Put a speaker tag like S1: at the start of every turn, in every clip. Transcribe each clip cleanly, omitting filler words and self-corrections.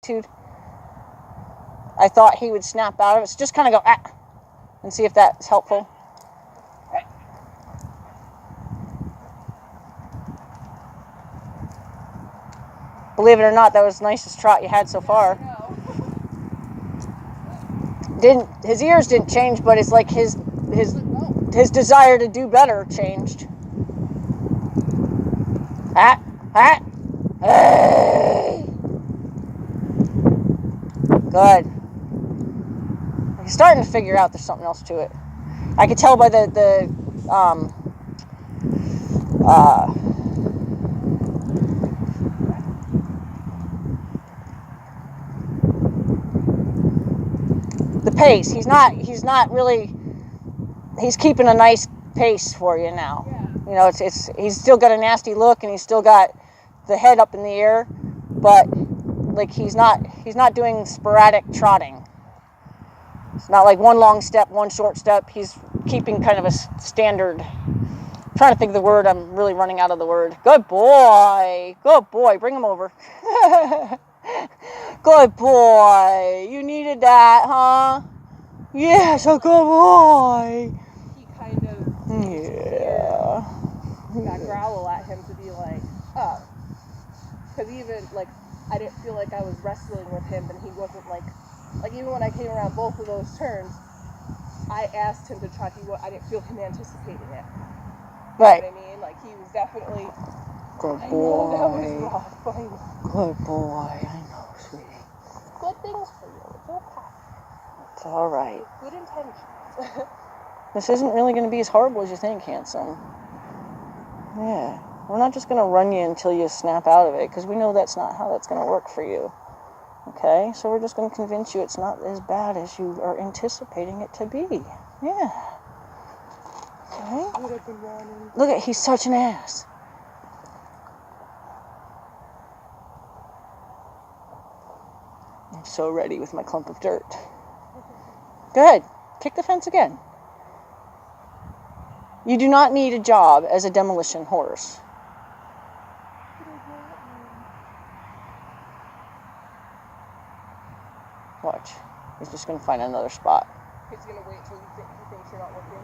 S1: attitude. I thought he would snap out of it. So just kind of go, and see if that's helpful. Believe it or not, that was the nicest trot you had so far. His ears didn't change, but it's like his desire to do better changed. Hey! Good. He's starting to figure out there's something else to it. I could tell by the pace. He's not really. He's keeping a nice pace for you now. Yeah. You know, it's he's still got a nasty look, and he's still got the head up in the air, but like he's not doing sporadic trotting. It's not like one long step, one short step. He's keeping kind of a standard. I'm trying to think of the word. I'm really running out of the word. Good boy. Good boy. Bring him over. Good boy. You needed that, huh? Yes, a good boy.
S2: He kind of that growl at him to be like, oh. Because even, like, I didn't feel like I was wrestling with him, and he wasn't like even when I came around both of those turns, I asked him to trot. I didn't feel him anticipating it.
S1: Right.
S2: You know what I mean? Like, he was definitely,
S1: good boy.
S2: I know that was rough.
S1: Good boy. I know, sweetie.
S2: Good things for you. It's okay.
S1: It's all right.
S2: Good intentions.
S1: This isn't really going to be as horrible as you think, handsome. Yeah. We're not just going to run you until you snap out of it, because we know that's not how that's going to work for you. Okay? So we're just going to convince you it's not as bad as you are anticipating it to be. Yeah. Okay? Look at, he's such an ass. I'm so ready with my clump of dirt. Go ahead. Kick the fence again. You do not need a job as a demolition horse. Watch. He's just going to find another spot.
S2: He's going to wait till he thinks you're not looking.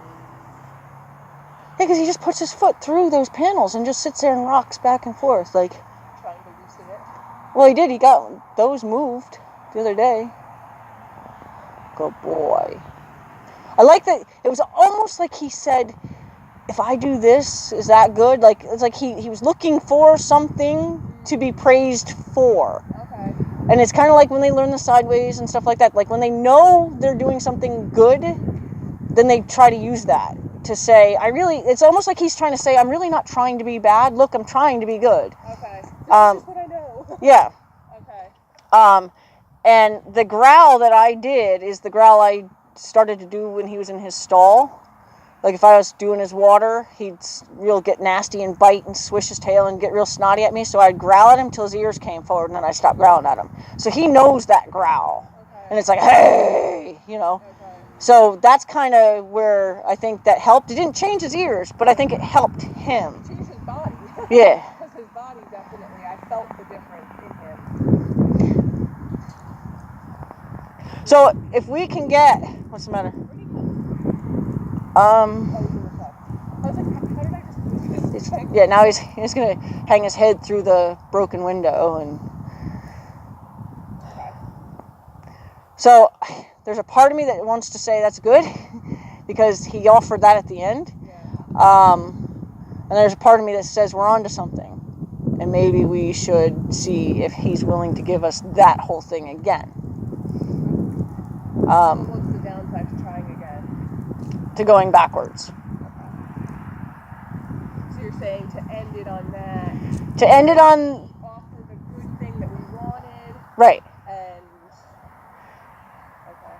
S1: Yeah, because he just puts his foot through those panels and just sits there and rocks back and forth. Like,
S2: trying to loosen it.
S1: Well, he did. He got those moved the other day. Good boy. I like that. It was almost like he said, if I do this, is that good? Like, it's like he was looking for something to be praised for. Okay. And it's kind of like when they learn the sideways and stuff like that. Like when they know they're doing something good, then they try to use that to say, it's almost like he's trying to say, I'm really not trying to be bad. Look, I'm trying to be good.
S2: Okay. This is what I know.
S1: Yeah.
S2: Okay.
S1: And the growl that I did is the growl I started to do when he was in his stall. Like if I was doing his water, he'd get nasty and bite and swish his tail and get real snotty at me. So I'd growl at him till his ears came forward, and then I'd stop growling at him. So he knows that growl. Okay. And it's like, hey, Okay. So that's kind of where I think that helped. It didn't change his ears, but I think it helped him.
S2: It changed his body.
S1: Yeah.
S2: Because his body definitely, I felt the difference in him.
S1: So if we can get, what's the matter? Yeah, now he's gonna hang his head through the broken window, and so there's a part of me that wants to say that's good because he offered that at the end, and there's a part of me that says we're on to something, and maybe we should see if he's willing to give us that whole thing again.
S2: What's the downside to trying again?
S1: To going backwards.
S2: So you're saying to end it on that?
S1: To end it on...
S2: Offer the good thing that we wanted.
S1: Right.
S2: And... Okay.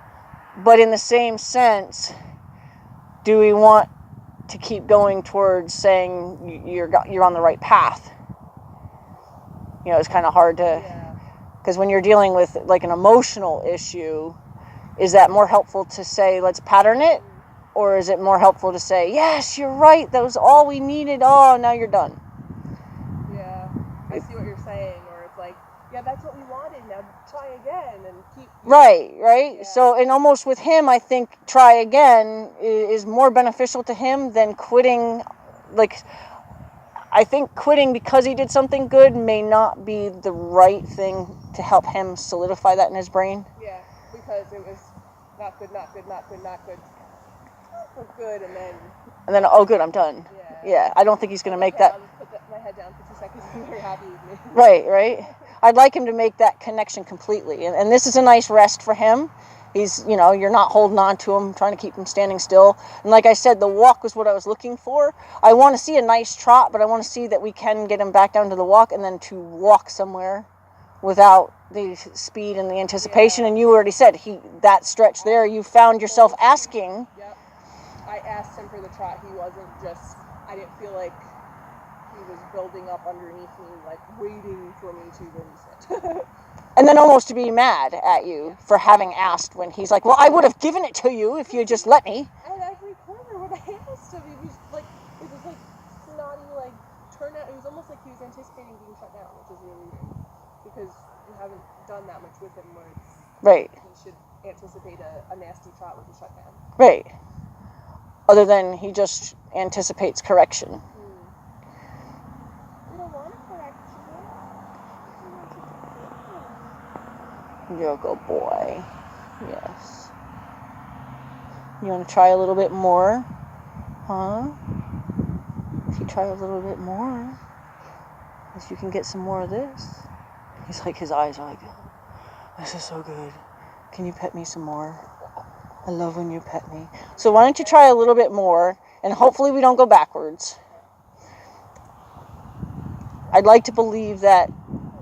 S1: But in the same sense, do we want to keep going towards saying you're on the right path? It's kind of hard to... Because when you're dealing with like an emotional issue... Is that more helpful to say, let's pattern it? Or is it more helpful to say, yes, you're right, that was all we needed, oh, now you're done?
S2: Yeah, I see what you're saying. Or it's like, yeah, that's what we wanted, now try again and keep.
S1: Right.
S2: Yeah.
S1: So, and almost with him, I think try again is more beneficial to him than quitting. Like, I think quitting because he did something good may not be the right thing to help him solidify that in his brain.
S2: Yeah, because it was not good, not good, not good, not good, or good, and then.
S1: Oh, good, I'm done. Yeah, I don't think he's going to make that.
S2: I'll just put my head down for 2 seconds and they're happy with me.
S1: Right. I'd like him to make that connection completely. And this is a nice rest for him. He's, you're not holding on to him, trying to keep him standing still. And like I said, the walk was what I was looking for. I want to see a nice trot, but I want to see that we can get him back down to the walk and then to walk somewhere without the speed and the anticipation. Yeah. And you already said that stretch there, you found yourself asking.
S2: Yep. I asked him for the trot. He wasn't just, I didn't feel like he was building up underneath me, like waiting for me to release it.
S1: And then almost to be mad at you for having asked when he's like, well, I would have given it to you if you just let me.
S2: At every corner when I asked him, it was like snotty, like turnout. It was almost like he was anticipating being shut down, which is really weird. Because you haven't done that much with him where it's,
S1: right.
S2: He should anticipate a nasty trot with a shutdown.
S1: Right. Other than he just anticipates correction.
S2: You don't want to correct you.
S1: You're a good boy. Yes. You want to try a little bit more? Huh? If you try a little bit more, if you can get some more of this. He's like, his eyes are like, this is so good. Can you pet me some more? I love when you pet me. So why don't you try a little bit more, and hopefully we don't go backwards. I'd like to believe that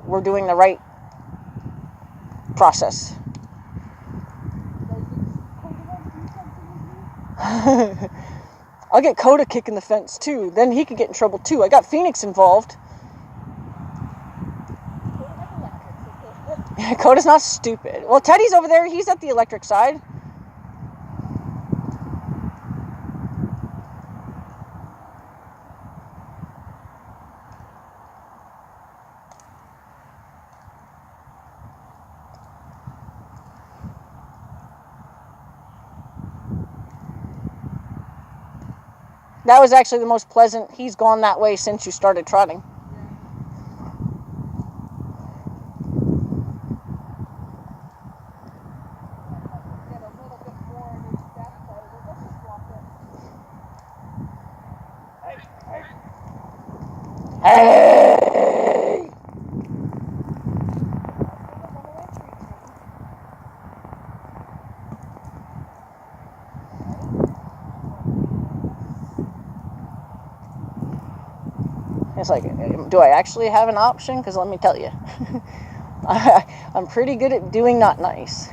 S1: we're doing the right process. I'll get Coda kicking the fence too. Then he could get in trouble too. I got Phoenix involved. Coda's not stupid. Well, Teddy's over there. He's at the electric side. That was actually the most pleasant. He's gone that way since you started trotting. Hey! It's like, do I actually have an option? Because let me tell you, I'm pretty good at doing not nice.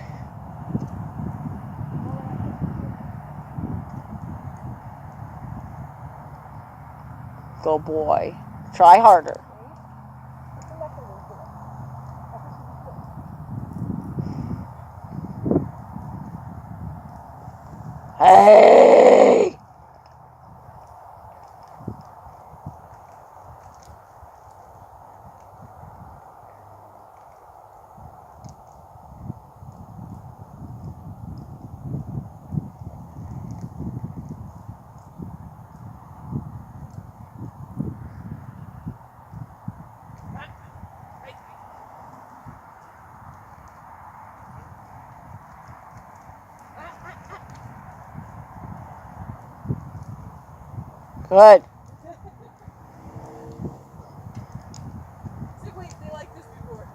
S1: Go boy. Try harder. Hey! Good.
S2: Wait, they like this before.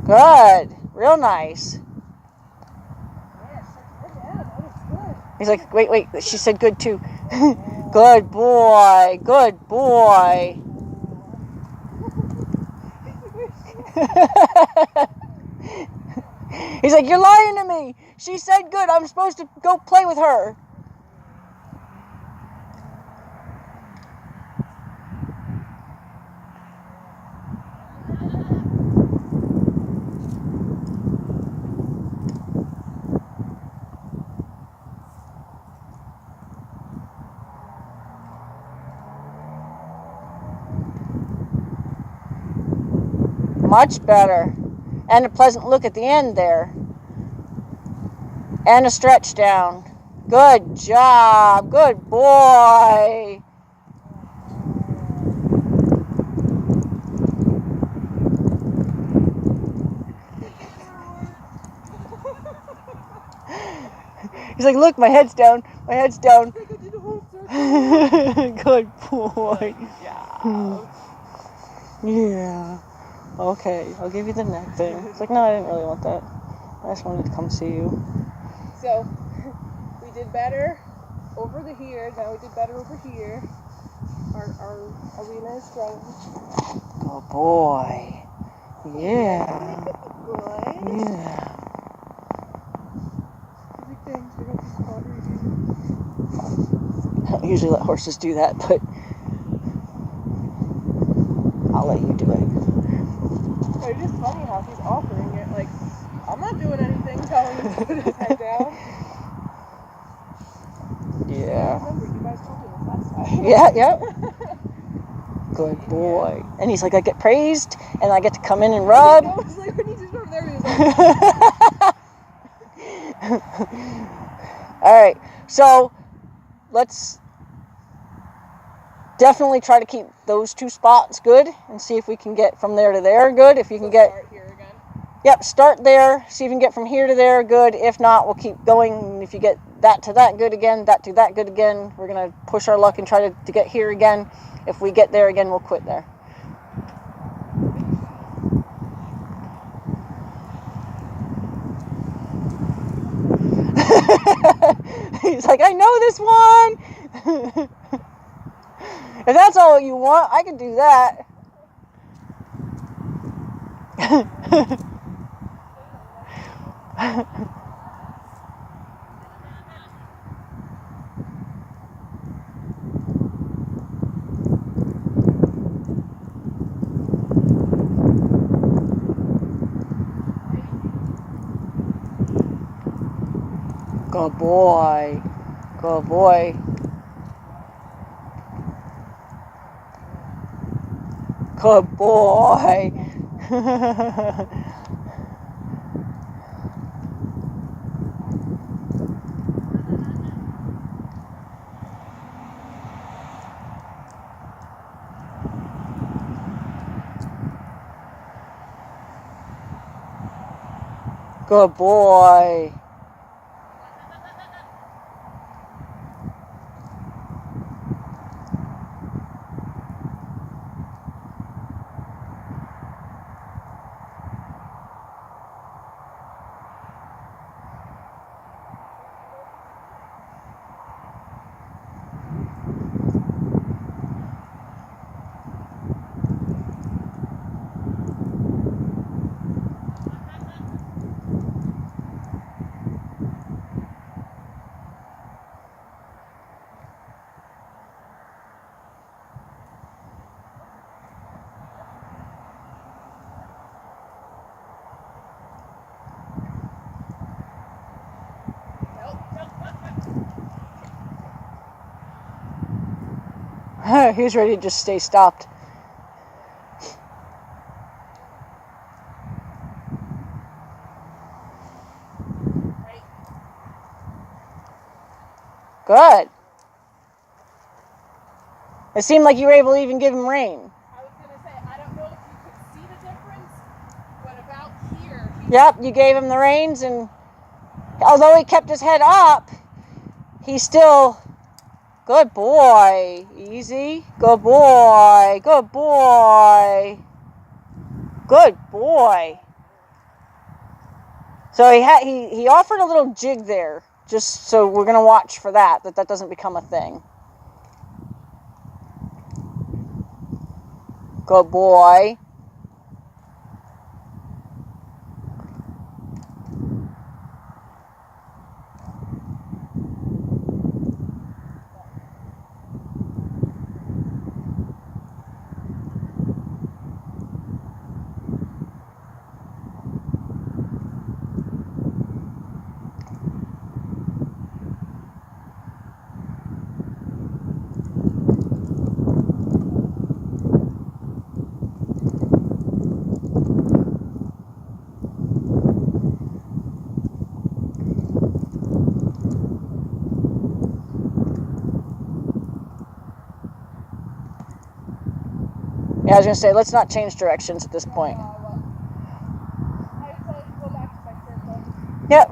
S1: Good. Real nice. He's like, wait. She said good too. Good boy. Good boy. He's like, you're lying to me. She said good. I'm supposed to go play with her. Much better. And a pleasant look at the end there. And a stretch down. Good job. Good boy. He's like, look, my head's down. My head's down. Good boy. Yeah. Okay, I'll give you the neck thing. It's like, no, I didn't really want that. I just wanted to come see you.
S2: So, we did better over the here. Now we did better over here. Our arena is growing.
S1: Good boy. Yeah.
S2: Good.
S1: Yeah. I don't usually let horses do that, but I'll let you do it.
S2: It's just funny how he's offering it. Like, I'm not doing anything, telling him to put his head down.
S1: Yeah.
S2: I remember you guys told me this last time.
S1: Yeah. Good boy. And he's like, I get praised, and I get to come in and rub.
S2: I was like, when he just over there, he was like...
S1: All right, so let's definitely try to keep those two spots good and see if we can get from there to there good. If you can get...
S2: Start here again?
S1: Yep, start there, see if you can get from here to there good. If not, we'll keep going. And if you get that to that good again, that to that good again, we're going to push our luck and try to get here again. If we get there again, we'll quit there. He's like, I know this one. If that's all you want, I can do that. Good boy. Good boy. Good boy. Good boy. He was ready to just stay stopped. Good. It seemed like you were able to even give him rein.
S2: I was going to say, I don't know if you could see the difference, but about here...
S1: Yep, you gave him the reins, and although he kept his head up, he's still... Good boy. Easy. Good boy. Good boy. Good boy. So he offered a little jig there, just so we're going to watch for that doesn't become a thing. Good boy. Yeah, I was going to say, let's not change directions at this point.
S2: I decided to go back to my circle.
S1: Yep.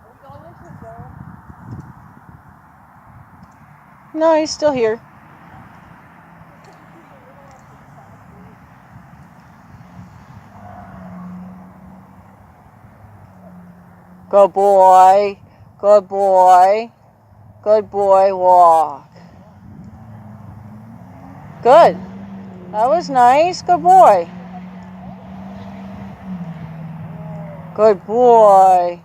S2: Are we going into a zone?
S1: No, he's still here. Good boy. Good boy. Good boy, walk. Good. That was nice. Good boy. Good boy.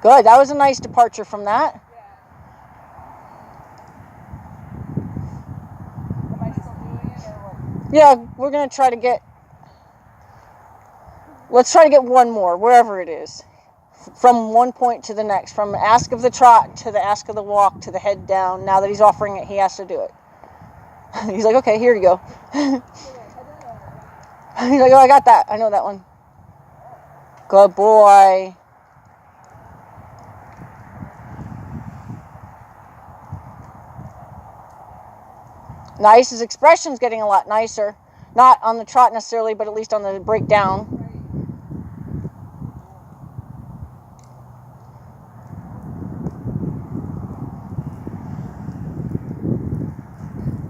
S1: Good. That was a nice departure from that.
S2: Am I still doing it or what?
S1: Yeah, we're going to try to get... Let's try to get one more, wherever it is. From one point to the next. From ask of the trot to the ask of the walk to the head down. Now that he's offering it, he has to do it. He's like, okay, here you go. He's like, oh, I got that. I know that one. Good boy. Nice. His expression's getting a lot nicer. Not on the trot necessarily, but at least on the breakdown.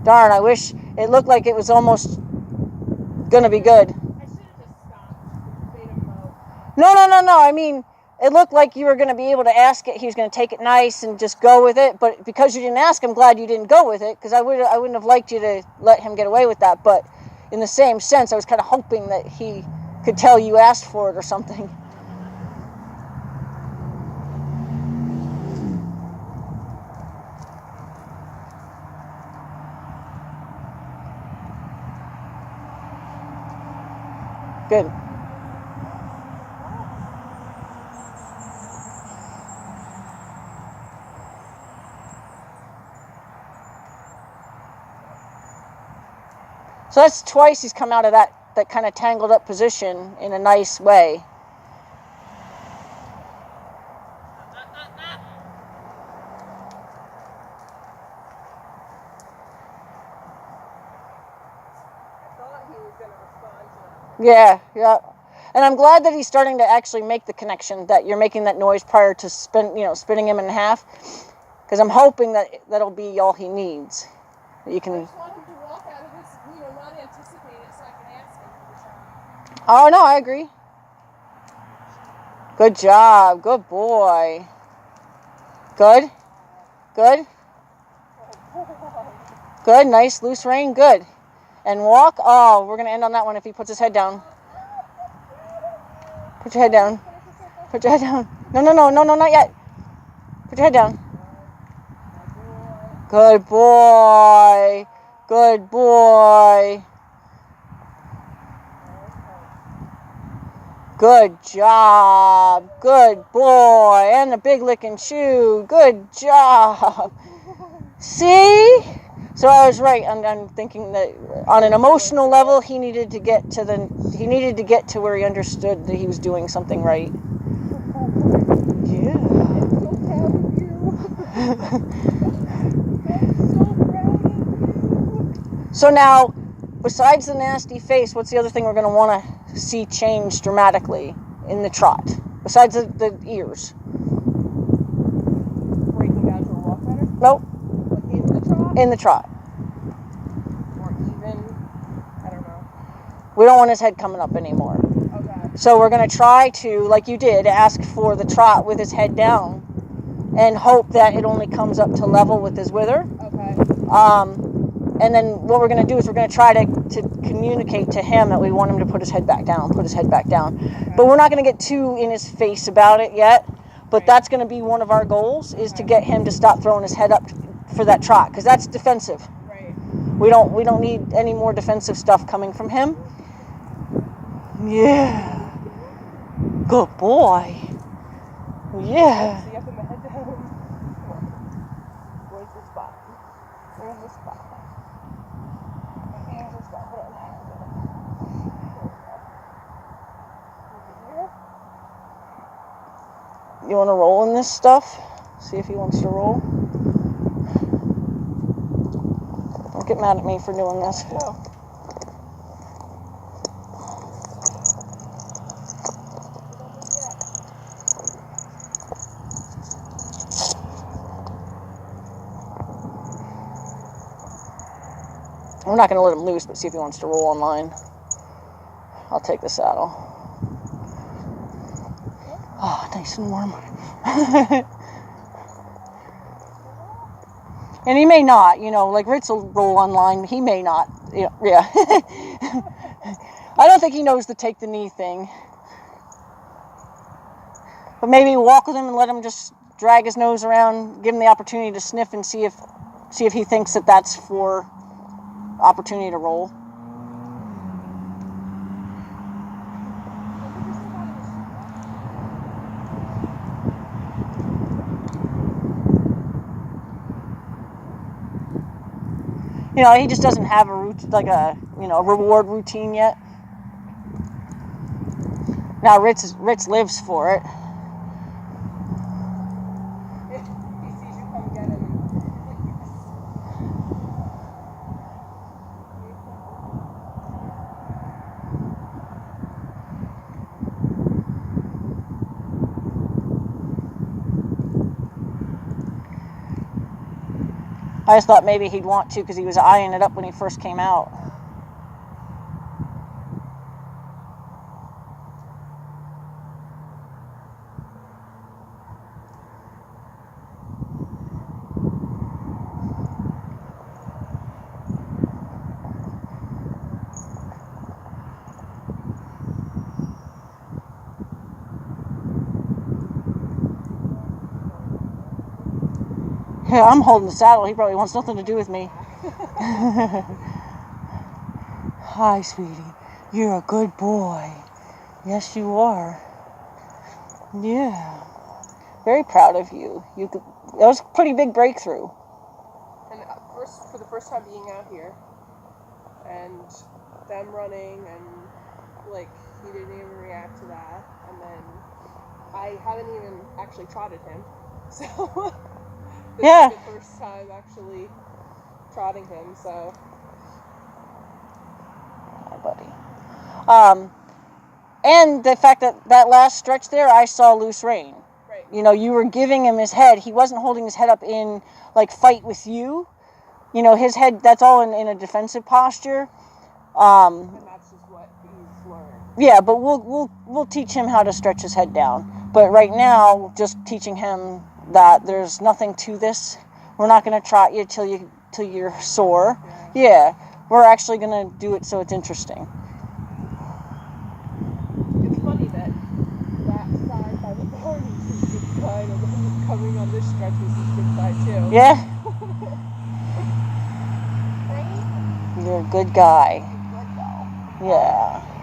S1: Darn, I wish it looked like it was almost going to be good.
S2: I should have just stopped. Made him go.
S1: No. I mean, it looked like you were going to be able to ask it. He was going to take it nice and just go with it. But because you didn't ask, I'm glad you didn't go with it, because I wouldn't have liked you to let him get away with that. But in the same sense, I was kind of hoping that he could tell you asked for it or something. Good. So that's twice he's come out of that kind of tangled up position in a nice way.
S2: I thought he was going to respond to that.
S1: Yeah. And I'm glad that he's starting to actually make the connection, that you're making that noise prior to spinning him in half, because I'm hoping that that'll be all he needs. That you can.
S2: I just want him to walk out of this, not anticipate it so I can ask him for the time.
S1: Oh no, I agree. Good job, good boy. Good. Good, nice loose rein, good. And walk. Oh, we're gonna end on that one if he puts his head down. Put your head down. Put your head down. No, not yet. Put your head down. Good boy. Good boy. Good job. Good boy. And a big licking chew. Good job. See? So I was right. I'm thinking that on an emotional level, he needed to get to where he understood that he was doing something right. Yeah.
S2: I'm so proud of you. I'm so proud of you.
S1: So now, besides the nasty face, what's the other thing we're going to want to see change dramatically in the trot? Besides the ears.
S2: Breaking down to a walk better?
S1: Nope.
S2: In the trot?
S1: In the trot.
S2: Or even, I don't know.
S1: We don't want his head coming up anymore.
S2: Okay.
S1: So we're going to try to, like you did, ask for the trot with his head down and hope that it only comes up to level with his wither.
S2: Okay.
S1: And then what we're going to do is we're going to try to communicate to him that we want him to put his head back down.
S2: Okay.
S1: But we're not going to get too in his face about it yet. But
S2: Right.
S1: that's going to be one of our goals, is to get him to stop throwing his head up for that trot, because that's defensive.
S2: Right.
S1: We don't need any more defensive stuff coming from him. Yeah. Good boy. Yeah.
S2: See up in the head down. Where's the spot? Where's the spot? Here's the spot. Hold on.
S1: You want to roll in this stuff? See if he wants to roll. Don't get mad at me for doing this.
S2: No.
S1: I'm not going to let him loose, but see if he wants to roll online. I'll take the saddle. Oh, nice and warm. And he may not, like Ritz will roll online. He may not. Yeah. I don't think he knows the take the knee thing. But maybe walk with him and let him just drag his nose around, give him the opportunity to sniff and see if he thinks that that's for opportunity to roll. He just doesn't have a reward routine yet. Now Ritz lives for it.
S2: He sees you come get him.
S1: I just thought maybe he'd want to because he was eyeing it up when he first came out. Yeah, I'm holding the saddle. He probably wants nothing to do with me. Hi, sweetie. You're a good boy. Yes, you are. Yeah. Very proud of you. That was a pretty big breakthrough.
S2: And for the first time being out here, and them running, and he didn't even react to that. And then I haven't even actually trotted him, so.
S1: Yeah.
S2: This is the first time actually trotting him, so.
S1: Hi, buddy. And the fact that last stretch there, I saw loose rein.
S2: Right.
S1: You were giving him his head. He wasn't holding his head up in, fight with you. His head, that's all in a defensive posture.
S2: And that's just what he's learned.
S1: Yeah, but we'll teach him how to stretch his head down. But right now, just teaching him that there's nothing to this. We're not going to trot you till you're sore. Yeah, we're actually going to do it so it's interesting.
S2: It's funny that side by the barn is his good side, and then coming on this stretch is his good side too.
S1: Yeah. You're a good guy.
S2: Good though.
S1: Yeah.